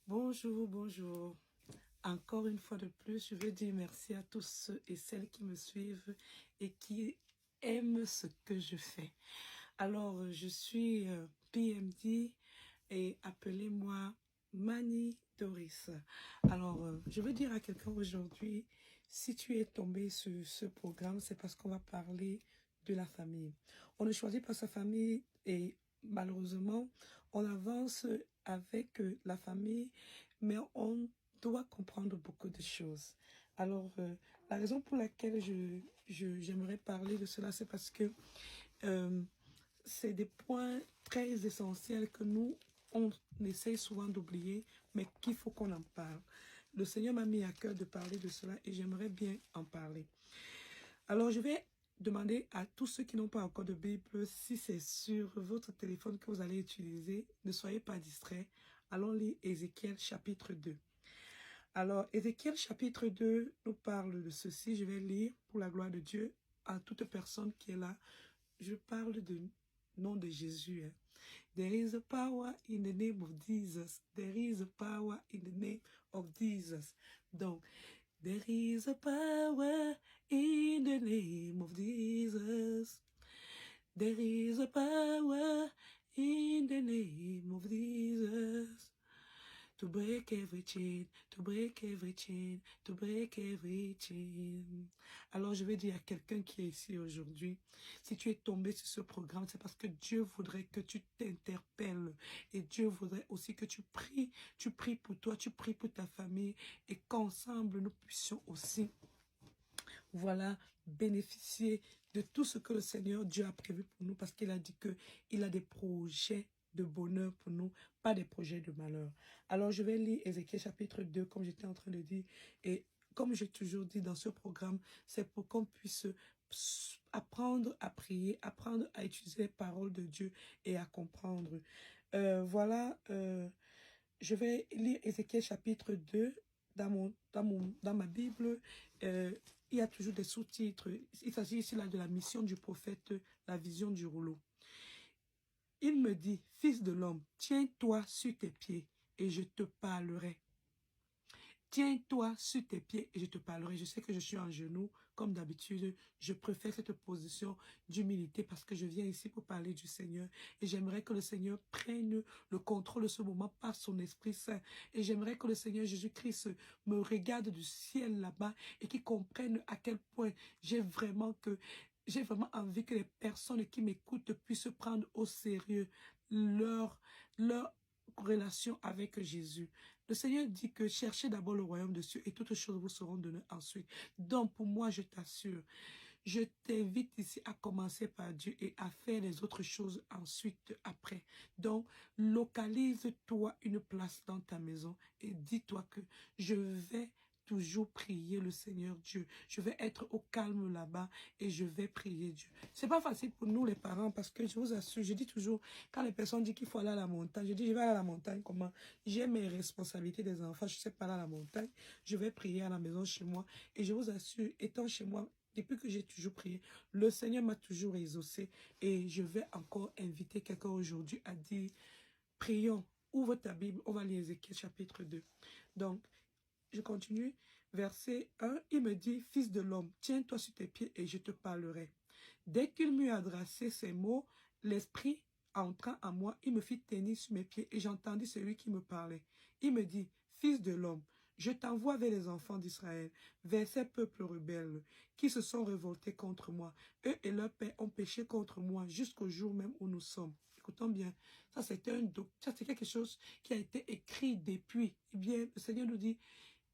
Bonjour, bonjour. Encore une fois de plus, je veux dire merci à tous ceux et celles qui me suivent et qui aiment ce que je fais. Alors, je suis PMD et appelez-moi Mani Doris. Alors, je veux dire à quelqu'un aujourd'hui, si tu es tombé sur ce programme, c'est parce qu'on va parler de la famille. On ne choisit pas sa famille et malheureusement, on avance avec la famille, mais on doit comprendre beaucoup de choses. Alors, la raison pour laquelle j'aimerais parler de cela, c'est parce que euh, c'est des points très essentiels que nous, on essaye souvent d'oublier, mais qu'il faut qu'on en parle. Le Seigneur m'a mis à cœur de parler de cela et j'aimerais bien en parler. Alors, je vais demander à tous ceux qui n'ont pas encore de Bible, si c'est sur votre téléphone que vous allez utiliser, ne soyez pas distraits. Allons lire Ézéchiel chapitre 2. Alors, Ézéchiel chapitre 2 nous parle de ceci. Je vais lire pour la gloire de Dieu à toute personne qui est là. Je parle du nom de Jésus. Hein. There is a power in the name of Jesus. There is a power in the name of Jesus. Donc, there is a power in the name of Jesus. There is a power in the name of Jesus. To break every chain, to break every chain, to break every chain. Alors je vais dire à quelqu'un qui est ici aujourd'hui, si tu es tombé sur ce programme, c'est parce que Dieu voudrait que tu t'interpelles et Dieu voudrait aussi que tu pries pour toi, tu pries pour ta famille et qu'ensemble nous puissions aussi, voilà, bénéficier de tout ce que le Seigneur Dieu a prévu pour nous parce qu'il a dit qu'il a des projets de bonheur pour nous, pas des projets de malheur. Alors, je vais lire Ézéchiel chapitre 2, comme j'étais en train de dire. Et comme j'ai toujours dit dans ce programme, c'est pour qu'on puisse apprendre à prier, apprendre à utiliser les paroles de Dieu et à comprendre. Voilà, je vais lire Ézéchiel chapitre 2 dans ma Bible. Il y a toujours des sous-titres. Il s'agit ici là de la mission du prophète, la vision du rouleau. Il me dit, fils de l'homme, tiens-toi sur tes pieds et je te parlerai. Tiens-toi sur tes pieds et je te parlerai. Je sais que je suis en genoux, comme d'habitude. Je préfère cette position d'humilité parce que je viens ici pour parler du Seigneur. Et j'aimerais que le Seigneur prenne le contrôle de ce moment par son Esprit Saint. Et j'aimerais que le Seigneur Jésus-Christ me regarde du ciel là-bas et qu'il comprenne à quel point j'ai vraiment envie que les personnes qui m'écoutent puissent prendre au sérieux leur relation avec Jésus. Le Seigneur dit que cherchez d'abord le royaume de Dieu et toutes choses vous seront données ensuite. Donc pour moi, je t'assure, je t'invite ici à commencer par Dieu et à faire les autres choses ensuite, après. Donc, localise-toi une place dans ta maison et dis-toi que je vais toujours prier le Seigneur Dieu. Je vais être au calme là-bas et je vais prier Dieu. C'est pas facile pour nous les parents parce que je vous assure, je dis toujours, quand les personnes disent qu'il faut aller à la montagne, je dis je vais aller à la montagne comment? J'ai mes responsabilités des enfants, je sais pas aller à la montagne, je vais prier à la maison chez moi et je vous assure, étant chez moi, depuis que j'ai toujours prié, le Seigneur m'a toujours exaucé et je vais encore inviter quelqu'un aujourd'hui à dire, prions, ouvre ta Bible, on va lire Ézéchiel chapitre 2. Donc, je continue, verset 1, il me dit, fils de l'homme, tiens-toi sur tes pieds et je te parlerai. Dès qu'il m'eut adressé ces mots, l'esprit entra en moi, il me fit tenir sur mes pieds et j'entendis celui qui me parlait. Il me dit, fils de l'homme, je t'envoie vers les enfants d'Israël, vers ces peuples rebelles qui se sont révoltés contre moi. Eux et leur père ont péché contre moi jusqu'au jour même où nous sommes. Écoutons bien, ça c'est quelque chose qui a été écrit depuis. Eh bien, le Seigneur nous dit,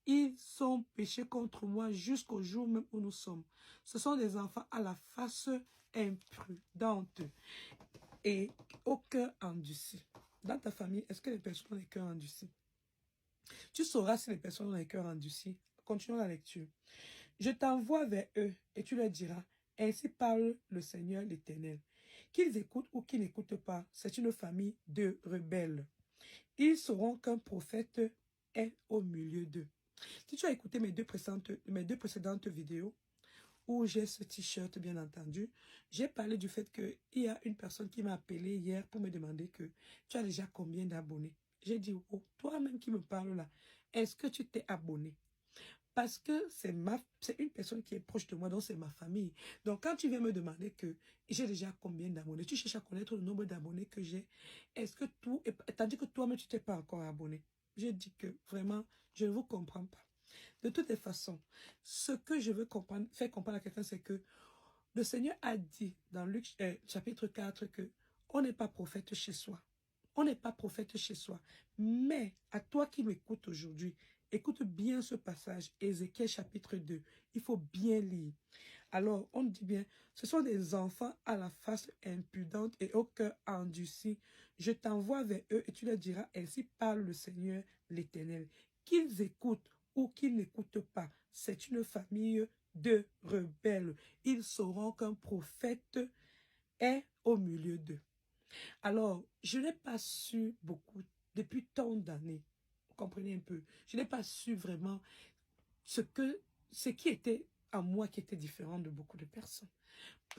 ils ont péché contre moi jusqu'au jour même où nous sommes. Ce sont des enfants à la face imprudente et au cœur endurci. Dans ta famille, est-ce que les personnes ont les cœurs endurcis? Tu sauras si les personnes ont les cœurs endurcis. Continuons la lecture. Je t'envoie vers eux et tu leur diras, ainsi parle le Seigneur l'Éternel. Qu'ils écoutent ou qu'ils n'écoutent pas, c'est une famille de rebelles. Ils sauront qu'un prophète est au milieu d'eux. Si tu as écouté mes deux précédentes vidéos, où j'ai ce t-shirt, bien entendu, j'ai parlé du fait qu'il y a une personne qui m'a appelé hier pour me demander que tu as déjà combien d'abonnés. J'ai dit, oh, toi-même qui me parles là, est-ce que tu t'es abonné? Parce que c'est une personne qui est proche de moi, donc c'est ma famille. Donc quand tu viens me demander que j'ai déjà combien d'abonnés, tu cherches à connaître le nombre d'abonnés que j'ai, est-ce que tout, tandis que toi-même tu t'es pas encore abonné. Je dis que vraiment, je ne vous comprends pas. De toutes les façons, ce que je veux comprendre, faire comprendre à quelqu'un, c'est que le Seigneur a dit dans Luc chapitre 4 que on n'est pas prophète chez soi. On n'est pas prophète chez soi. Mais à toi qui m'écoutes aujourd'hui, écoute bien ce passage, Ézéchiel chapitre 2. Il faut bien lire. Alors, on dit bien, ce sont des enfants à la face impudente et au cœur endurci. Je t'envoie vers eux et tu leur diras, ainsi parle le Seigneur l'Éternel. Qu'ils écoutent ou qu'ils n'écoutent pas, c'est une famille de rebelles. Ils sauront qu'un prophète est au milieu d'eux. Alors, je n'ai pas su beaucoup depuis tant d'années. Vous comprenez un peu? Je n'ai pas su vraiment ce qui était à moi qui était différent de beaucoup de personnes.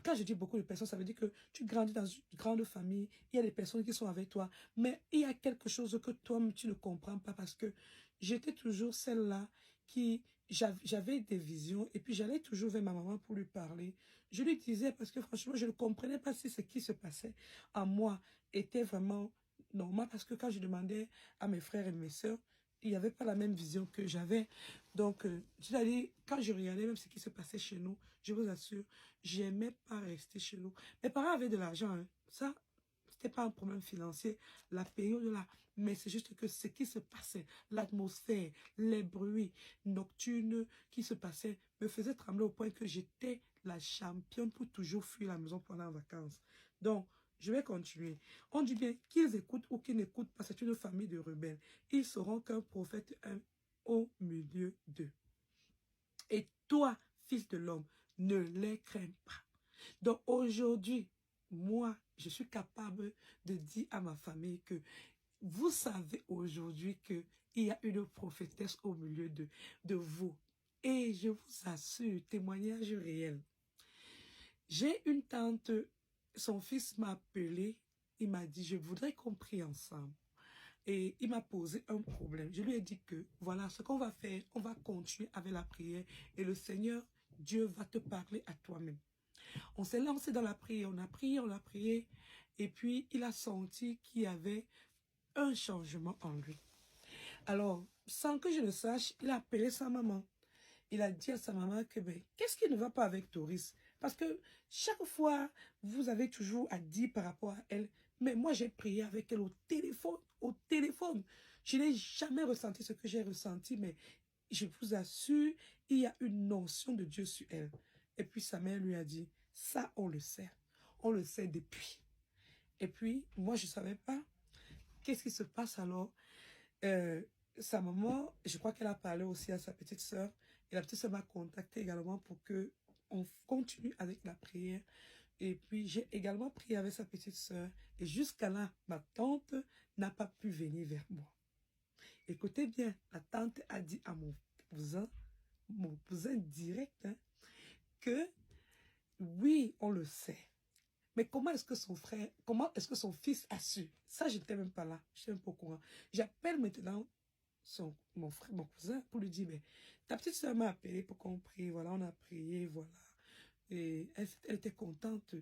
Quand je dis beaucoup de personnes, ça veut dire que tu grandis dans une grande famille, il y a des personnes qui sont avec toi, mais il y a quelque chose que toi-même tu ne comprends pas parce que j'étais toujours celle-là qui, j'avais des visions et puis j'allais toujours vers ma maman pour lui parler. Je lui disais parce que franchement, je ne comprenais pas si ce qui se passait à moi était vraiment normal parce que quand je demandais à mes frères et mes sœurs, il n'y avait pas la même vision que j'avais. Donc, c'est-à-dire, quand je regardais même ce qui se passait chez nous, je vous assure, j'aimais pas rester chez nous. Mes parents avaient de l'argent, hein. Ça, c'était pas un problème financier, la période là. Mais c'est juste que ce qui se passait, l'atmosphère, les bruits nocturnes qui se passaient me faisaient trembler au point que j'étais la championne pour toujours fuir la maison pendant les vacances. Donc, je vais continuer. On dit bien qu'ils écoutent ou qu'ils n'écoutent pas, c'est une famille de rebelles. Ils sauront qu'un prophète est au milieu d'eux. Et toi, fils de l'homme, ne les crains pas. Donc aujourd'hui, moi, je suis capable de dire à ma famille que vous savez aujourd'hui qu'il y a une prophétesse au milieu de vous. Et je vous assure, témoignage réel. J'ai une tante, son fils m'a appelé, il m'a dit, je voudrais qu'on prie ensemble. Et il m'a posé un problème. Je lui ai dit que, voilà, ce qu'on va faire, on va continuer avec la prière et le Seigneur, Dieu va te parler à toi-même. On s'est lancé dans la prière, on a prié, et puis il a senti qu'il y avait un changement en lui. Alors, sans que je le sache, il a appelé sa maman. Il a dit à sa maman que, ben, qu'est-ce qui ne va pas avec Doris? Parce que chaque fois, vous avez toujours à dire par rapport à elle, mais moi j'ai prié avec elle au téléphone, au téléphone. Je n'ai jamais ressenti ce que j'ai ressenti, mais je vous assure, il y a une notion de Dieu sur elle. Et puis sa mère lui a dit, ça on le sait depuis. Et puis, moi je ne savais pas. Qu'est-ce qui se passe alors? Sa maman, je crois qu'elle a parlé aussi à sa petite sœur. Et la petite sœur m'a contacté également pour que on continue avec la prière. Et puis, j'ai également prié avec sa petite sœur. Et jusqu'à là, ma tante n'a pas pu venir vers moi. Écoutez bien, la tante a dit à mon cousin direct, hein, que oui, on le sait. Mais comment est-ce que comment est-ce que son fils a su? Ça, je n'étais même pas là. Je n'étais même pas au courant. J'appelle maintenant mon cousin, pour lui dire, mais ta petite soeur m'a appelé pour qu'on prie, voilà, on a prié, voilà. Et elle était contente,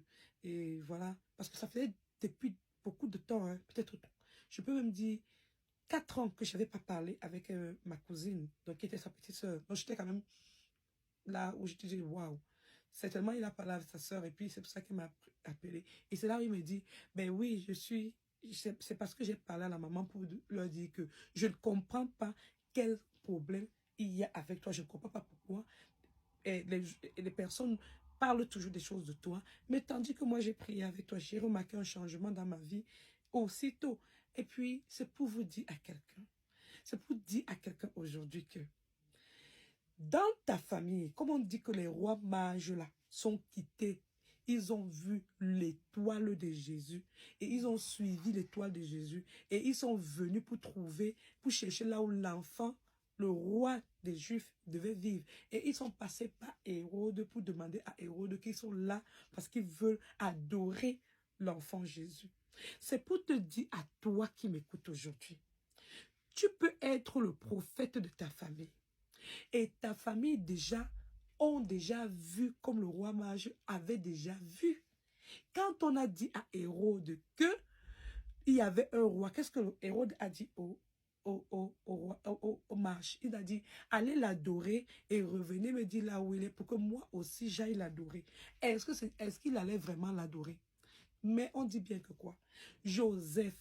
et voilà, parce que ça faisait depuis beaucoup de temps, hein, peut-être, je peux même dire, 4 ans que je n'avais pas parlé avec ma cousine, donc qui était sa petite soeur. Donc j'étais quand même là où je te dis, waouh, certainement il a parlé avec sa soeur, et puis c'est pour ça qu'il m'a appelé. Et c'est là où il me dit, ben oui, c'est parce que j'ai parlé à la maman pour leur dire que je ne comprends pas quel problème il y a avec toi. Je ne comprends pas pourquoi les personnes parlent toujours des choses de toi. Mais tandis que moi, j'ai prié avec toi, j'ai remarqué un changement dans ma vie aussitôt. Et puis, c'est pour vous dire à quelqu'un. C'est pour dire à quelqu'un aujourd'hui que dans ta famille, comme on dit que les rois mages là sont quittés, ils ont vu l'étoile de Jésus et ils ont suivi l'étoile de Jésus et ils sont venus pour chercher là où l'enfant, le roi des Juifs devait vivre. Et ils sont passés par Hérode pour demander à Hérode qu'ils sont là parce qu'ils veulent adorer l'enfant Jésus. C'est pour te dire à toi qui m'écoutes aujourd'hui, tu peux être le prophète de ta famille. Et ta famille ont déjà vu comme le roi mage avait déjà vu. Quand on a dit à Hérode que il y avait un roi, qu'est-ce que Hérode a dit au mage? Il a dit, allez l'adorer et revenez me dire là où il est pour que moi aussi j'aille l'adorer. Est-ce qu'il allait vraiment l'adorer? Mais on dit bien que quoi? Joseph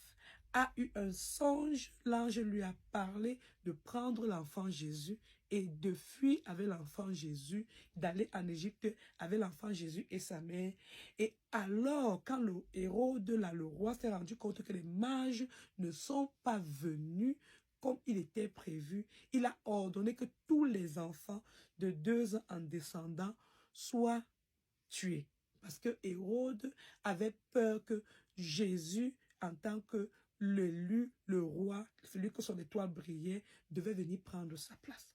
a eu un songe, l'ange lui a parlé de prendre l'enfant Jésus et de fuir avec l'enfant Jésus, d'aller en Égypte avec l'enfant Jésus et sa mère. Et alors, quand le Hérode, là, le roi, s'est rendu compte que les mages ne sont pas venus comme il était prévu, il a ordonné que tous les enfants de 2 ans en descendant soient tués. Parce que Hérode avait peur que Jésus, en tant que l'élu, le roi, celui que son étoile brillait, devait venir prendre sa place.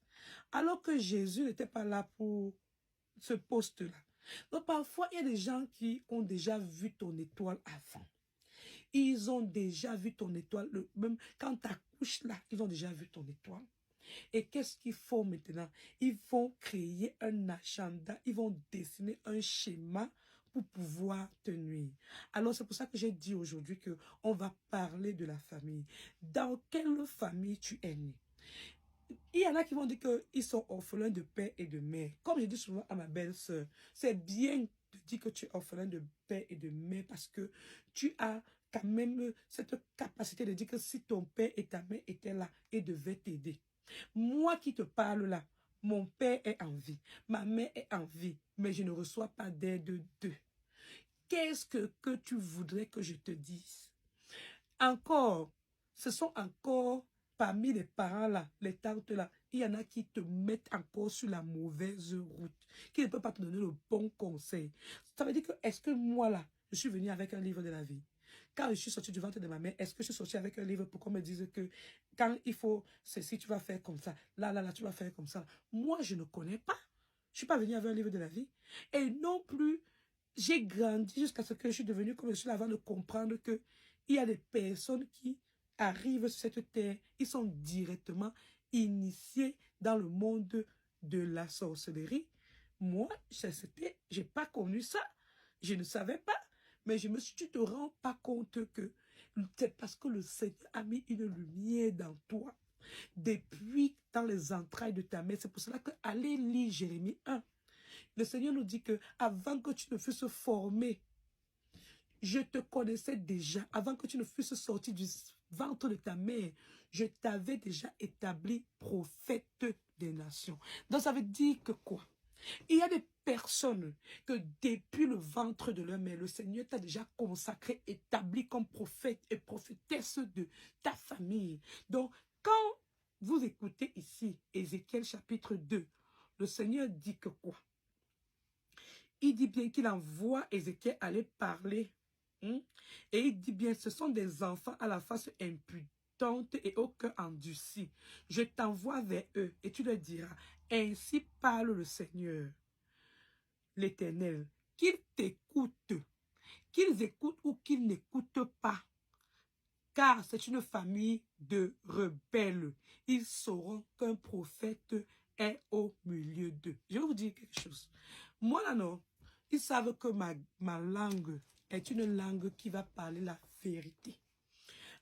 Alors que Jésus n'était pas là pour ce poste-là. Donc parfois, il y a des gens qui ont déjà vu ton étoile avant. Ils ont déjà vu ton étoile, même quand tu accouches là, ils ont déjà vu ton étoile. Et qu'est-ce qu'ils font maintenant? Ils vont créer un agenda, ils vont dessiner un schéma pour pouvoir te nuire. Alors c'est pour ça que j'ai dit aujourd'hui que on va parler de la famille. Dans quelle famille tu es né? Il y en a qui vont dire qu'ils sont orphelins de père et de mère. Comme je dis souvent à ma belle-sœur, c'est bien de dire que tu es orphelin de père et de mère parce que tu as quand même cette capacité de dire que si ton père et ta mère étaient là et devaient t'aider. Moi qui te parle là, mon père est en vie, ma mère est en vie, mais je ne reçois pas d'aide d'eux. Qu'est-ce que tu voudrais que je te dise? Encore, ce sont encore parmi les parents là, les tantes là, il y en a qui te mettent encore sur la mauvaise route, qui ne peuvent pas te donner le bon conseil. Ça veut dire que, est-ce que moi là, je suis venu avec un livre de la vie? Quand je suis sortie du ventre de ma mère, est-ce que je suis sortie avec un livre pour qu'on me dise que quand il faut ceci, tu vas faire comme ça, là, tu vas faire comme ça? Moi, je ne connais pas. Je suis pas venue avec un livre de la vie. Et non plus, j'ai grandi jusqu'à ce que je suis devenue comme je suis là avant de comprendre que il y a des personnes qui arrivent sur cette terre, ils sont directement initiés dans le monde de la sorcellerie. Moi, j'ai pas connu ça. Je ne savais pas. Mais tu te rends pas compte que c'est parce que le Seigneur a mis une lumière dans toi. Depuis dans les entrailles de ta mère. C'est pour cela que allez lire Jérémie 1. Le Seigneur nous dit que avant que tu ne fusses formé, je te connaissais déjà. Avant que tu ne fusses sorti du ventre de ta mère, je t'avais déjà établi prophète des nations. Donc ça veut dire que quoi? Il y a des personnes que depuis le ventre de leur mère, le Seigneur t'a déjà consacré, établi comme prophète et prophétesse de ta famille. Donc, quand vous écoutez ici Ézéchiel chapitre 2, le Seigneur dit que quoi? Il dit bien qu'il envoie Ézéchiel aller parler. Et il dit bien, ce sont des enfants à la face impudente et au cœur endurci. Je t'envoie vers eux et tu leur diras, ainsi parle le Seigneur, l'Éternel, qu'ils t'écoutent, qu'ils écoutent ou qu'ils n'écoutent pas. Car c'est une famille de rebelles. Ils sauront qu'un prophète est au milieu d'eux. Je vais vous dire quelque chose. Moi là non, ils savent que ma langue est une langue qui va parler la vérité.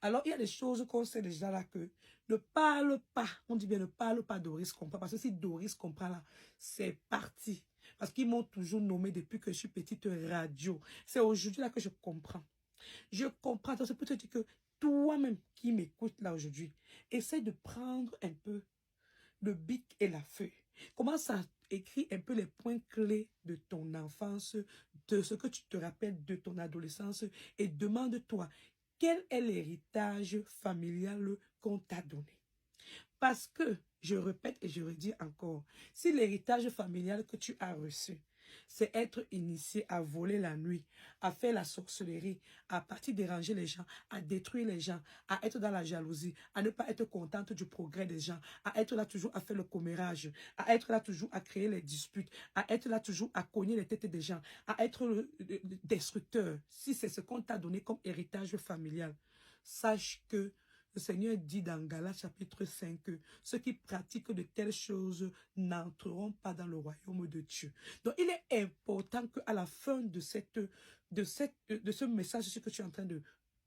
Alors, il y a des choses qu'on sait déjà là que ne parle pas. On dit bien ne parle pas Doris comprend. Parce que si Doris comprend là, c'est parti. Parce qu'ils m'ont toujours nommé depuis que je suis petite radio. C'est aujourd'hui là que je comprends. Je comprends. Donc, c'est pour te dire que toi-même qui m'écoutes là aujourd'hui, essaie de prendre un peu le bic et la feuille. Commence à écrire un peu les points clés de ton enfance, de ce que tu te rappelles de ton adolescence et demande-toi, quel est l'héritage familial qu'on t'a donné? Parce que, je répète et je redis encore, si l'héritage familial que tu as reçu, c'est être initié à voler la nuit, à faire la sorcellerie, à partir déranger les gens, à détruire les gens, à être dans la jalousie, à ne pas être contente du progrès des gens, à être là toujours à faire le commérage, à être là toujours à créer les disputes, à être là toujours à cogner les têtes des gens, à être le destructeur. Si c'est ce qu'on t'a donné comme héritage familial, sache que Le Seigneur dit dans Galates chapitre 5 que ceux qui pratiquent de telles choses n'entreront pas dans le royaume de Dieu. Donc, il est important qu'à la fin de ce message, ce que tu es en train de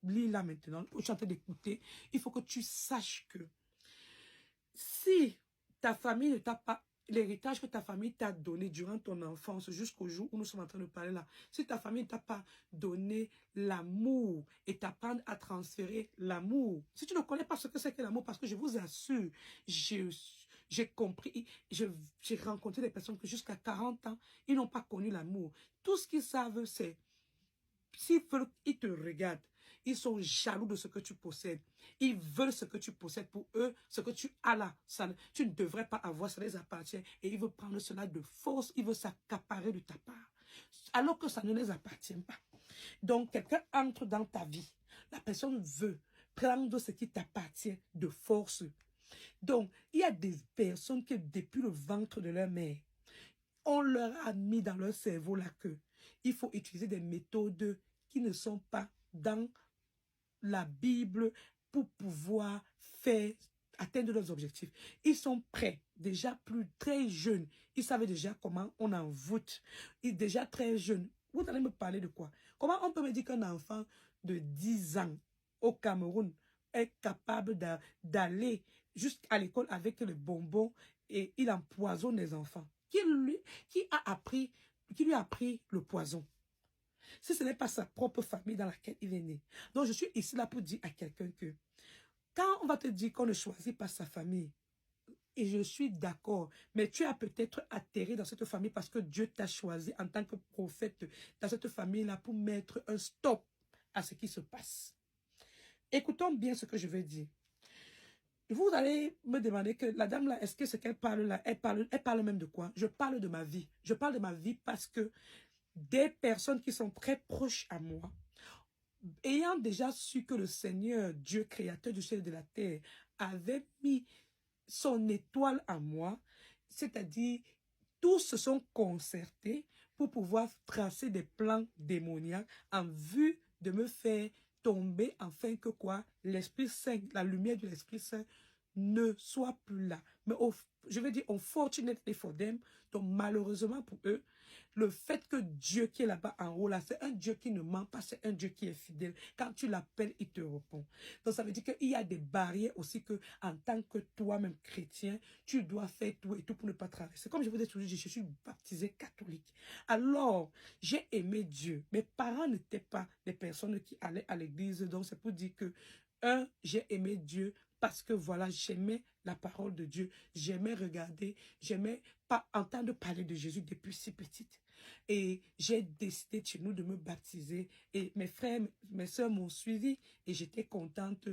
lire là maintenant, ou tu es en train d'écouter, il faut que tu saches que si ta famille ne t'a pas, l'héritage que ta famille t'a donné durant ton enfance jusqu'au jour où nous sommes en train de parler là, si ta famille ne t'a pas donné l'amour et t'apprendre à transférer l'amour, si tu ne connais pas ce que c'est que l'amour, parce que je vous assure, j'ai compris, j'ai rencontré des personnes que jusqu'à 40 ans, ils n'ont pas connu l'amour. Tout ce qu'ils savent, c'est s'ils veulent, ils te regardent. Ils sont jaloux de ce que tu possèdes. Ils veulent ce que tu possèdes. Pour eux, ce que tu as là, ça, tu ne devrais pas avoir, ça les appartient. Et ils veulent prendre cela de force. Ils veulent s'accaparer de ta part. Alors que ça ne les appartient pas. Donc, quelqu'un entre dans ta vie. La personne veut prendre ce qui t'appartient de force. Donc, il y a des personnes qui, depuis le ventre de leur mère, on leur a mis dans leur cerveau là que il faut utiliser des méthodes qui ne sont pas dans la Bible pour pouvoir atteindre leurs objectifs. Ils sont prêts, déjà plus très jeunes. Ils savaient déjà comment on en voûte. Ils déjà très jeunes. Vous allez me parler de quoi? Comment on peut me dire qu'un enfant de 10 ans au Cameroun est capable d'aller jusqu'à l'école avec le bonbon et il empoisonne les enfants? Qui lui a appris le poison? Si ce n'est pas sa propre famille dans laquelle il est né. Donc, je suis ici là pour dire à quelqu'un que quand on va te dire qu'on ne choisit pas sa famille, et je suis d'accord, mais tu as peut-être atterri dans cette famille parce que Dieu t'a choisi en tant que prophète dans cette famille-là pour mettre un stop à ce qui se passe. Écoutons bien ce que je vais dire. Vous allez me demander que la dame là, est-ce que ce qu'elle parle là, elle parle même de quoi? Je parle de ma vie. Je parle de ma vie parce que des personnes qui sont très proches à moi, ayant déjà su que le Seigneur, Dieu créateur du ciel et de la terre, avait mis son étoile en moi, c'est-à-dire tous se sont concertés pour pouvoir tracer des plans démoniaques en vue de me faire tomber afin que quoi, l'Esprit Saint, la lumière de l'Esprit Saint ne soit plus là. Mais je vais dire, unfortunately for them, donc malheureusement pour eux, le fait que Dieu qui est là-bas en haut, là, c'est un Dieu qui ne ment pas, c'est un Dieu qui est fidèle. Quand tu l'appelles, il te répond. Donc ça veut dire qu'il y a des barrières aussi que, en tant que toi-même chrétien, tu dois faire tout et tout pour ne pas traverser. Comme je vous ai toujours dit, je suis baptisé catholique. Alors, j'ai aimé Dieu. Mes parents n'étaient pas des personnes qui allaient à l'église, donc c'est pour dire que j'ai aimé Dieu parce que voilà, j'aimais la parole de Dieu, j'aimais regarder, j'aimais pas entendre parler de Jésus depuis si petite. Et j'ai décidé chez nous de me baptiser et mes frères, mes soeurs m'ont suivi et j'étais contente.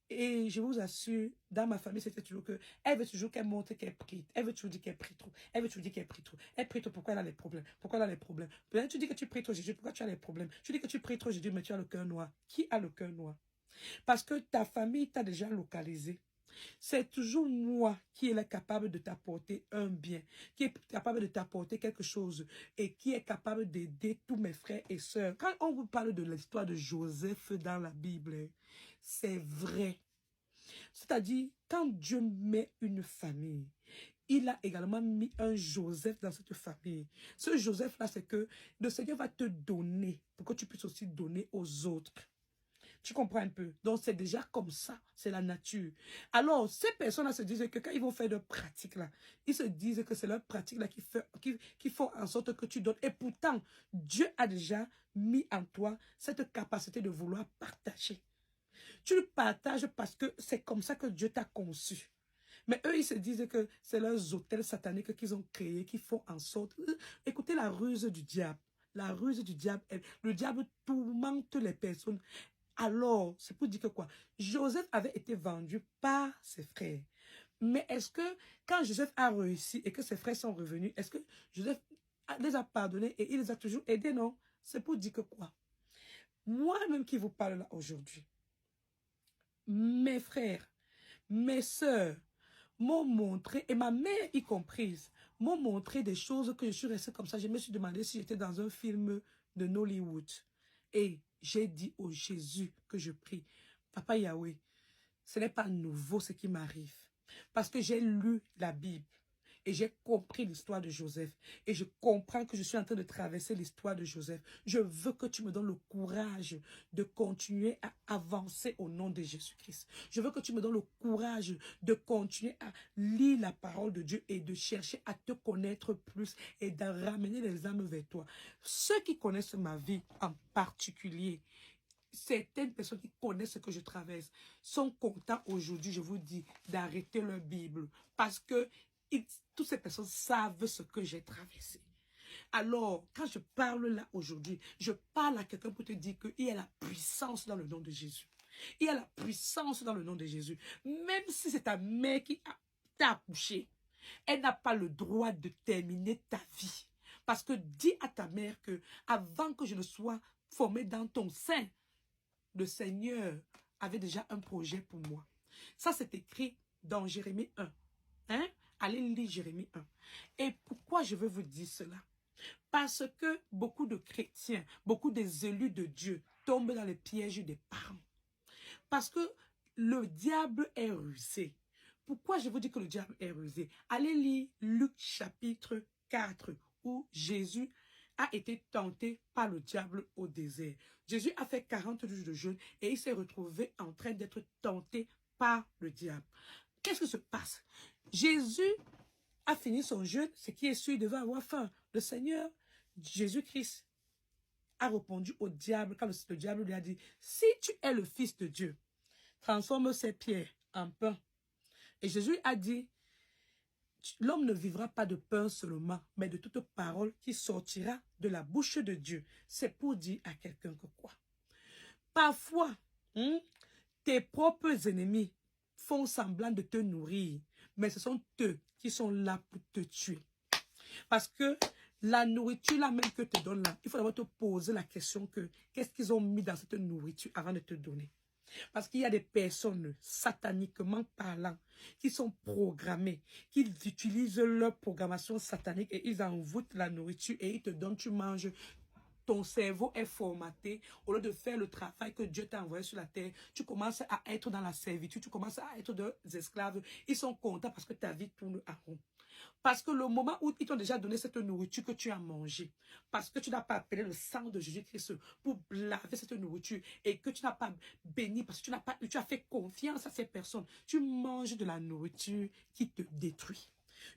Et je vous assure, dans ma famille, c'était toujours que elle veut toujours qu'elle montre qu'elle prie. Elle veut toujours dire qu'elle prie trop. Elle veut toujours dire qu'elle prie trop. Elle prie trop, pourquoi elle a les problèmes? Pourquoi elle a les problèmes? Peut-être tu dis que tu pries trop, Jésus, pourquoi tu as les problèmes? Tu dis que tu pries trop, Jésus, mais tu as le cœur noir. Qui a le cœur noir? Parce que ta famille t'a déjà localisé. C'est toujours moi qui est capable de t'apporter un bien, qui est capable de t'apporter quelque chose et qui est capable d'aider tous mes frères et sœurs. Quand on vous parle de l'histoire de Joseph dans la Bible, c'est vrai. C'est-à-dire, quand Dieu met une famille, il a également mis un Joseph dans cette famille. Ce Joseph-là, c'est que le Seigneur va te donner pour que tu puisses aussi donner aux autres. Tu comprends un peu? Donc, c'est déjà comme ça. C'est la nature. Alors, ces personnes-là se disent que quand ils vont faire leur pratique, là, ils se disent que c'est leur pratique là qui font en sorte que tu donnes. Et pourtant, Dieu a déjà mis en toi cette capacité de vouloir partager. Tu le partages parce que c'est comme ça que Dieu t'a conçu. Mais eux, ils se disent que c'est leurs hôtels sataniques qu'ils ont créés, qui font en sorte... Écoutez la ruse du diable. La ruse du diable, le diable tourmente les personnes. Alors, c'est pour dire que quoi? Joseph avait été vendu par ses frères. Mais est-ce que quand Joseph a réussi et que ses frères sont revenus, est-ce que Joseph les a pardonnés et il les a toujours aidés? Non. C'est pour dire que quoi? Moi-même qui vous parle là aujourd'hui, mes frères, mes sœurs m'ont montré, et ma mère y comprise, m'ont montré des choses que je suis restée comme ça. Je me suis demandé si j'étais dans un film de Nollywood. Et j'ai dit au Jésus que je prie, Papa Yahweh, ce n'est pas nouveau ce qui m'arrive. Parce que j'ai lu la Bible. Et j'ai compris l'histoire de Joseph. Et je comprends que je suis en train de traverser l'histoire de Joseph. Je veux que tu me donnes le courage de continuer à avancer au nom de Jésus-Christ. Je veux que tu me donnes le courage de continuer à lire la parole de Dieu et de chercher à te connaître plus et de ramener les âmes vers toi. Ceux qui connaissent ma vie en particulier, certaines personnes qui connaissent ce que je traverse sont contents aujourd'hui, je vous dis, d'arrêter leur Bible. Parce que toutes ces personnes savent ce que j'ai traversé. Alors, quand je parle là aujourd'hui, je parle à quelqu'un pour te dire qu'il y a la puissance dans le nom de Jésus. Il y a la puissance dans le nom de Jésus. Même si c'est ta mère qui t'a accouché, elle n'a pas le droit de terminer ta vie. Parce que dis à ta mère que avant que je ne sois formée dans ton sein, le Seigneur avait déjà un projet pour moi. Ça, c'est écrit dans Jérémie 1. Hein? Allez lire Jérémie 1. Et pourquoi je veux vous dire cela? Parce que beaucoup de chrétiens, beaucoup des élus de Dieu tombent dans les pièges des parents. Parce que le diable est rusé. Pourquoi je vous dis que le diable est rusé? Allez lire Luc chapitre 4, où Jésus a été tenté par le diable au désert. Jésus a fait 40 jours de jeûne et il s'est retrouvé en train d'être tenté par le diable. Qu'est-ce qui se passe? Jésus a fini son jeûne, ce qui est sûr, il devait avoir faim. Le Seigneur, Jésus-Christ, a répondu au diable quand le diable lui a dit, si tu es le Fils de Dieu, transforme ces pierres en pain. Et Jésus a dit, l'homme ne vivra pas de pain seulement, mais de toute parole qui sortira de la bouche de Dieu. C'est pour dire à quelqu'un que quoi? Parfois, tes propres ennemis font semblant de te nourrir, mais ce sont eux qui sont là pour te tuer. Parce que la nourriture là même que te donne là, il faut d'abord te poser la question que qu'est-ce qu'ils ont mis dans cette nourriture avant de te donner. Parce qu'il y a des personnes, sataniquement parlant, qui sont programmées, qui utilisent leur programmation satanique et ils envoûtent la nourriture et ils te donnent, tu manges. Ton cerveau est formaté. Au lieu de faire le travail que Dieu t'a envoyé sur la terre, tu commences à être dans la servitude, tu commences à être des esclaves. Ils sont contents parce que ta vie tourne à rond. Parce que le moment où ils t'ont déjà donné cette nourriture que tu as mangée, parce que tu n'as pas appelé le sang de Jésus-Christ pour laver cette nourriture et que tu n'as pas béni, parce que tu as fait confiance à ces personnes, tu manges de la nourriture qui te détruit.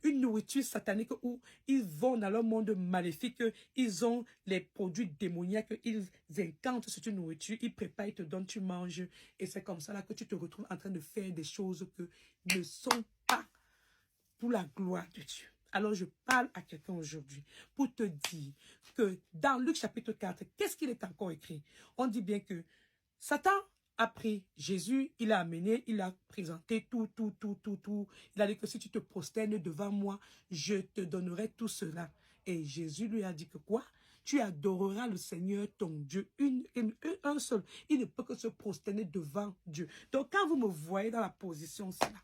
Une nourriture satanique où ils vont dans leur monde maléfique, ils ont les produits démoniaques, ils incantent cette nourriture, ils préparent, ils te donnent, tu manges. Et c'est comme ça là que tu te retrouves en train de faire des choses que ne sont pas pour la gloire de Dieu. Alors je parle à quelqu'un aujourd'hui pour te dire que dans Luc chapitre 4, qu'est-ce qu'il est encore écrit? On dit bien que Satan a pris Jésus, il l'a amené, il a présenté tout. Il a dit que si tu te prosternes devant moi, je te donnerai tout cela. Et Jésus lui a dit que quoi? Tu adoreras le Seigneur ton Dieu, un seul. Il ne peut que se prosterner devant Dieu. Donc quand vous me voyez dans la position, c'est là.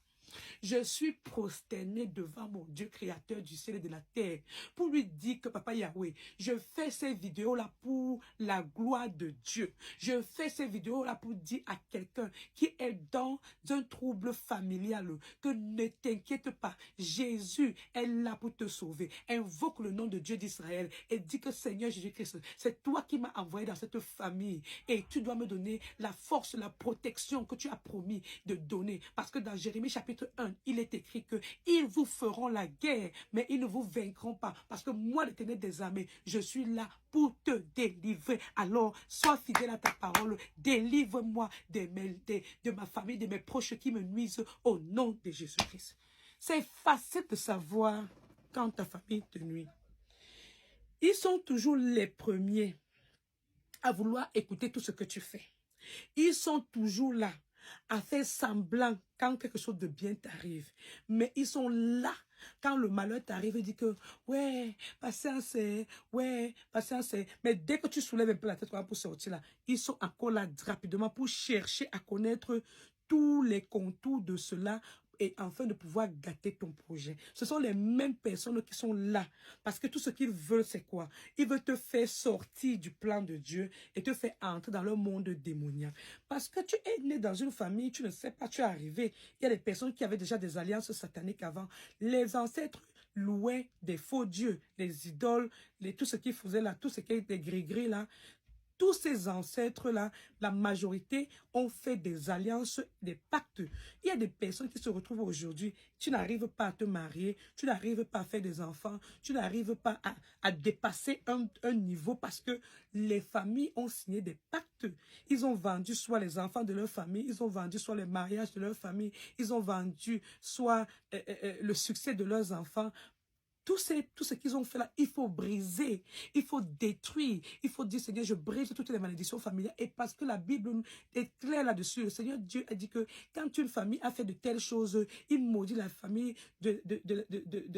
Je suis prosterné devant mon Dieu créateur du ciel et de la terre pour lui dire que Papa Yahweh, je fais ces vidéos-là pour la gloire de Dieu. Je fais ces vidéos-là pour dire à quelqu'un qui est dans un trouble familial que ne t'inquiète pas, Jésus est là pour te sauver. Invoque le nom de Dieu d'Israël et dis que Seigneur Jésus-Christ, c'est toi qui m'as envoyé dans cette famille et tu dois me donner la force, la protection que tu as promis de donner. Parce que dans Jérémie chapitre 1, il est écrit que ils vous feront la guerre, mais ils ne vous vaincront pas. Parce que moi, l'Éternel des armées, je suis là pour te délivrer. Alors, sois fidèle à ta parole. Délivre-moi de ma famille, de mes proches qui me nuisent au nom de Jésus-Christ. C'est facile de savoir quand ta famille te nuit. Ils sont toujours les premiers à vouloir écouter tout ce que tu fais. Ils sont toujours là à faire semblant quand quelque chose de bien t'arrive. Mais ils sont là quand le malheur t'arrive et disent que ouais, patience, ouais, patience. Mais dès que tu soulèves un peu la tête pour sortir là, ils sont encore là rapidement pour chercher à connaître tous les contours de cela et afin de pouvoir gâter ton projet. Ce sont les mêmes personnes qui sont là. Parce que tout ce qu'ils veulent, c'est quoi? Ils veulent te faire sortir du plan de Dieu et te faire entrer dans le monde démoniaque. Parce que tu es né dans une famille, tu ne sais pas, tu es arrivé. Il y a des personnes qui avaient déjà des alliances sataniques avant. Les ancêtres louaient des faux dieux, les idoles, tout ce qu'ils faisaient là, tout ce qui était gris-gris là. Tous ces ancêtres-là, la majorité ont fait des alliances, des pactes. Il y a des personnes qui se retrouvent aujourd'hui, tu n'arrives pas à te marier, tu n'arrives pas à faire des enfants, tu n'arrives pas à dépasser un niveau parce que les familles ont signé des pactes. Ils ont vendu soit les enfants de leur famille, ils ont vendu soit le mariage de leur famille, ils ont vendu soit le succès de leurs enfants. Tout ce qu'ils ont fait là, il faut briser, il faut détruire, il faut dire, Seigneur, je brise toutes les malédictions familiales. Et parce que la Bible est claire là-dessus, le Seigneur Dieu a dit que quand une famille a fait de telles choses, il maudit la famille de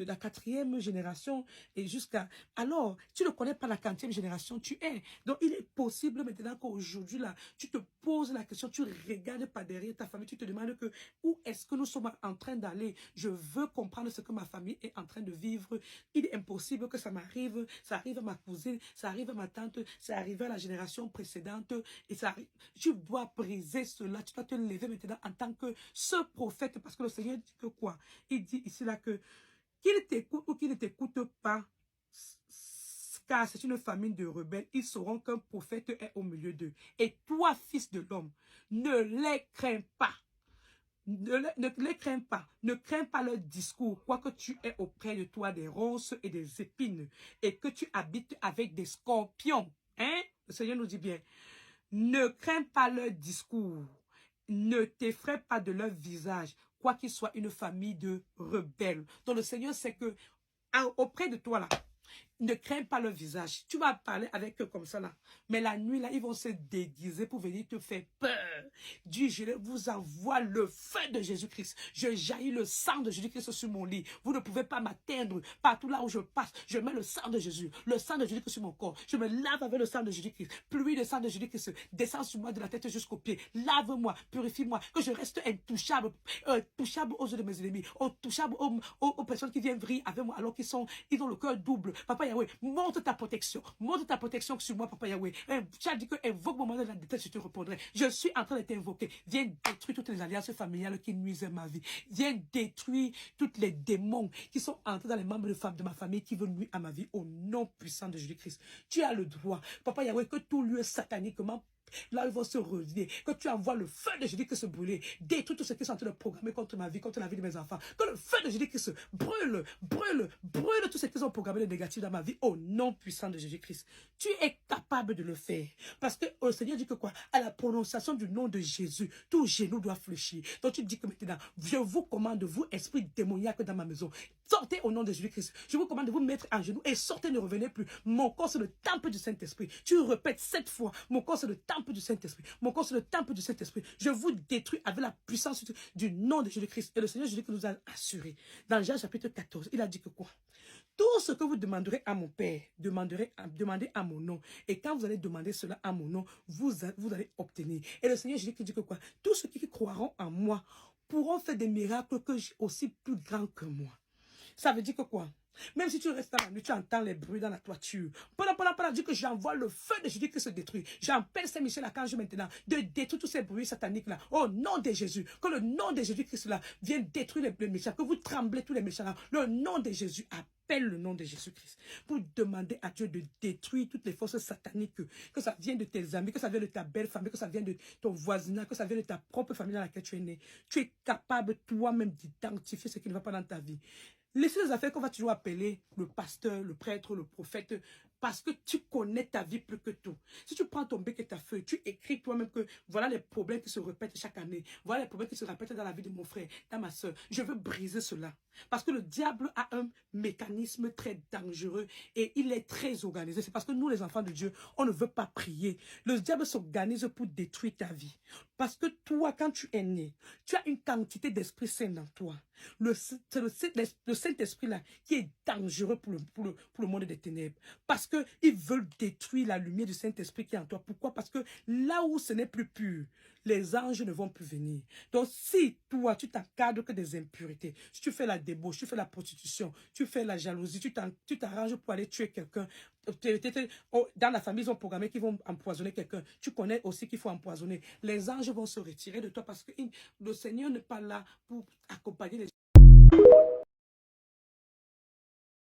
la 4e génération et jusqu'à... Alors, tu ne connais pas la 40e génération, tu es. Donc, il est possible maintenant qu'aujourd'hui, là, tu te poses la question, tu regardes par derrière ta famille, tu te demandes que où est-ce que nous sommes en train d'aller? Je veux comprendre ce que ma famille est en train de vivre. Il est impossible que ça m'arrive, ça arrive à ma cousine, ça arrive à ma tante, ça arrive à la génération précédente, et ça arrive. Tu dois briser cela, tu dois te lever maintenant en tant que ce prophète, parce que le Seigneur dit que quoi? Il dit ici là que qu'il t'écoute ou qu'il ne t'écoute pas, car c'est une famille de rebelles, ils sauront qu'un prophète est au milieu d'eux. Et toi, fils de l'homme, ne les crains pas. Ne les crains pas, ne crains pas leur discours, quoique tu aies auprès de toi des ronces et des épines, et que tu habites avec des scorpions. Hein? Le Seigneur nous dit bien, ne crains pas leur discours, ne t'effraie pas de leur visage, quoi qu'il soit une famille de rebelles. Donc le Seigneur sait que auprès de toi là, ne crains pas le visage. Tu vas parler avec eux comme ça là. Mais la nuit là, ils vont se déguiser pour venir te faire peur. Dieu, je vous envoie le feu de Jésus-Christ. Je jaillis le sang de Jésus-Christ sur mon lit. Vous ne pouvez pas m'atteindre. Partout là où je passe, je mets le sang de Jésus. Le sang de Jésus-Christ sur mon corps. Je me lave avec le sang de Jésus-Christ. Pluie de sang de Jésus-Christ descend sur moi de la tête jusqu'aux pieds. Lave-moi, purifie-moi. Que je reste intouchable. Touchable aux yeux de mes ennemis. Touchable aux personnes qui viennent vriller avec moi alors qu'ils ont le cœur double. Papa Yahweh, montre ta protection sur moi, Papa Yahweh. Tu as dit que invoque mon moment de la détresse, je te répondrai. Je suis en train de t'invoquer. Viens détruire toutes les alliances familiales qui nuisent à ma vie. Viens détruire tous les démons qui sont entrés dans les membres de ma famille qui veulent nuire à ma vie au nom puissant de Jésus-Christ. Tu as le droit, Papa Yahweh, que tout lieu sataniquement là, ils vont se relever. Que tu envoies le feu de Jésus-Christ se brûler. Détruis tout ce qui est en train de programmer contre ma vie, contre la vie de mes enfants. Que le feu de Jésus-Christ brûle tout ce qu'ils ont programmé de négatif dans ma vie au nom puissant de Jésus-Christ. Tu es capable de le faire. Parce que le Seigneur dit que quoi? À la prononciation du nom de Jésus, tout genou doit fléchir. Donc tu dis que maintenant, je vous commande, vous, esprit démoniaque dans ma maison, sortez au nom de Jésus-Christ. Je vous commande de vous mettre à genoux et sortez, ne revenez plus. Mon corps, c'est le temple du Saint-Esprit. Tu répètes 7 fois. Mon corps, c'est le temple du Saint-Esprit. Mon corps, c'est le temple du Saint-Esprit. Je vous détruis avec la puissance du nom de Jésus-Christ. Et le Seigneur Jésus-Christ nous a assuré. Dans Jean chapitre 14, il a dit que quoi? Tout ce que vous demanderez à mon Père, demandez à mon nom. Et quand vous allez demander cela à mon nom, vous allez obtenir. Et le Seigneur Jésus-Christ dit que quoi? Tous ceux qui croiront en moi pourront faire des miracles aussi plus grands que moi. Ça veut dire que quoi? Même si tu restes dans la nuit, tu entends les bruits dans la toiture. Pendant dit que j'envoie le feu de Jésus qui se détruit. J'appelle Saint-Michel-Archange maintenant de détruire tous ces bruits sataniques là. Au nom de Jésus. Que le nom de Jésus-Christ là vienne détruire les méchants. Que vous tremblez tous les méchants là. Le nom de Jésus appelle le nom de Jésus-Christ. Pour demander à Dieu de détruire toutes les forces sataniques. Que ça vienne de tes amis, que ça vienne de ta belle famille, que ça vienne de ton voisinage, que ça vienne de ta propre famille dans laquelle tu es né. Tu es capable toi-même d'identifier ce qui ne va pas dans ta vie. Laissez les affaires qu'on va toujours appeler le pasteur, le prêtre, le prophète, parce que tu connais ta vie plus que tout. Si tu prends ton bec et ta feuille, tu écris toi-même que voilà les problèmes qui se répètent chaque année. Voilà les problèmes qui se répètent dans la vie de mon frère, dans ma soeur. Je veux briser cela. Parce que le diable a un mécanisme très dangereux et il est très organisé. C'est parce que nous, les enfants de Dieu, on ne veut pas prier. Le diable s'organise pour détruire ta vie. Parce que toi, quand tu es né, tu as une quantité d'Esprit Saint dans toi. C'est le Saint-Esprit là qui est dangereux pour le monde des ténèbres. Parce que qu'ils veulent détruire la lumière du Saint-Esprit qui est en toi. Pourquoi? Parce que là où ce n'est plus pur, les anges ne vont plus venir. Donc, si toi, tu t'encadres que des impuretés, si tu fais la débauche, tu fais la prostitution, tu fais la jalousie, tu t'arranges pour aller tuer quelqu'un, dans la famille, ils ont programmé qu'ils vont empoisonner quelqu'un. Tu connais aussi qu'il faut empoisonner. Les anges vont se retirer de toi parce que le Seigneur n'est pas là pour accompagner les